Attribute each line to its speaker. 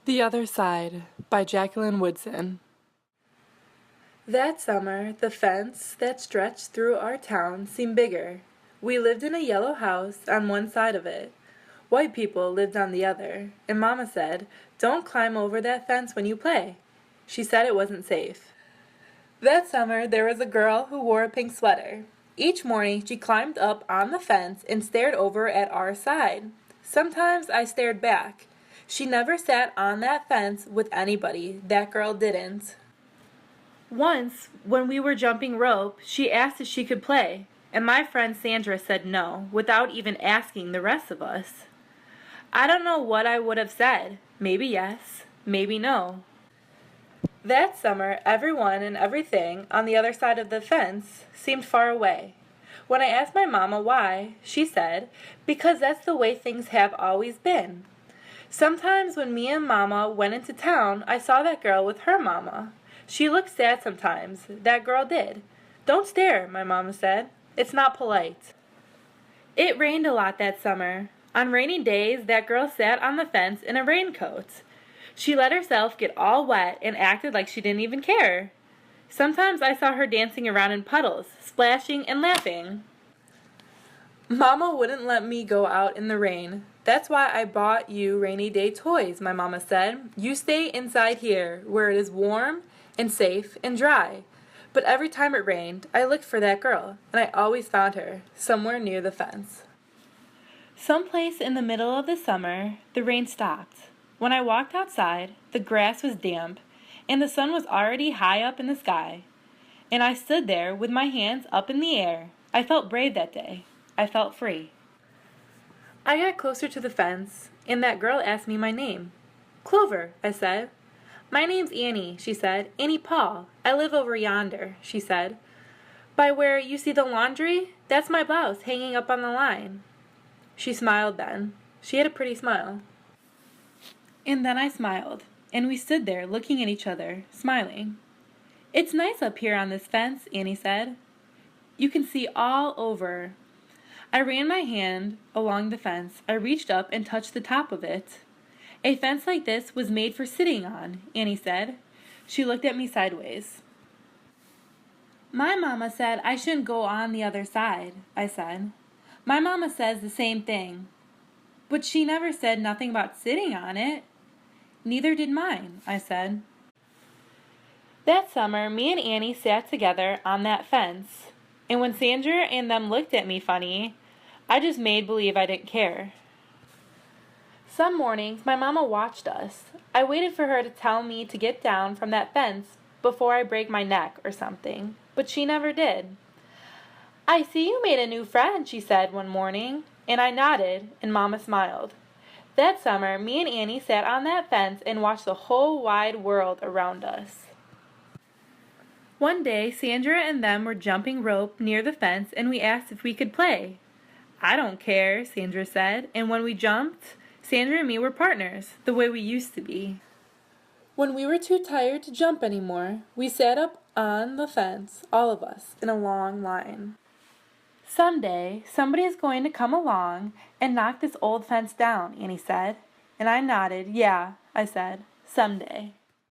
Speaker 1: The Other Side by Jacqueline Woodson. That summer, the fence that stretched through our town seemed bigger. We lived in a yellow house on one side of it. White people lived on the other, and Mama said, "Don't climb over that fence when you play." She said it wasn't safe. That summer, there was a girl who wore a pink sweater. Each morning, she climbed up on the fence and stared over at our side. Sometimes I stared back. She never sat on that fence with anybody. That girl didn't. Once, when we were jumping rope, she asked if she could play, and my friend Sandra said no, without even asking the rest of us. I don't know what I would have said. Maybe yes, maybe no. That summer, everyone and everything on the other side of the fence seemed far away. When I asked my mama why, she said, "Because that's the way things have always been." Sometimes when me and Mama went into town, I saw that girl with her mama. She looked sad sometimes. That girl did. "Don't stare," my mama said. "It's not polite." It rained a lot that summer. On rainy days, that girl sat on the fence in a raincoat. She let herself get all wet and acted like she didn't even care. Sometimes I saw her dancing around in puddles, splashing and laughing. Mama wouldn't let me go out in the rain. "That's why I bought you rainy day toys," my mama said. "You stay inside here, where it is warm and safe and dry." But every time it rained, I looked for that girl, and I always found her, somewhere near the fence. Someplace in the middle of the summer, the rain stopped. When I walked outside, the grass was damp, and the sun was already high up in the sky. And I stood there with my hands up in the air. I felt brave that day. I felt free. I got closer to the fence, and that girl asked me my name. "Clover," I said. "My name's Annie," she said. "Annie Paul. I live over yonder," she said. "By where you see the laundry? That's my blouse hanging up on the line." She smiled then. She had a pretty smile. And then I smiled, and we stood there looking at each other, smiling. "It's nice up here on this fence," Annie said. "You can see all over." I ran my hand along the fence. I reached up and touched the top of it. "A fence like this was made for sitting on," Annie said. She looked at me sideways. "My mama said I shouldn't go on the other side," I said. "My mama says the same thing. But she never said nothing about sitting on it." "Neither did mine," I said. That summer, me and Annie sat together on that fence. And when Sandra and them looked at me funny, I just made believe I didn't care. Some mornings, my mama watched us. I waited for her to tell me to get down from that fence before I break my neck or something, but she never did. "I see you made a new friend," she said one morning, and I nodded, and Mama smiled. That summer, me and Annie sat on that fence and watched the whole wide world around us. One day, Sandra and them were jumping rope near the fence, and we asked if we could play. "I don't care," Sandra said, and when we jumped, Sandra and me were partners, the way we used to be. When we were too tired to jump anymore, we sat up on the fence, all of us, in a long line. "Someday, somebody is going to come along and knock this old fence down," Annie said, and I nodded. "Yeah," I said, "someday."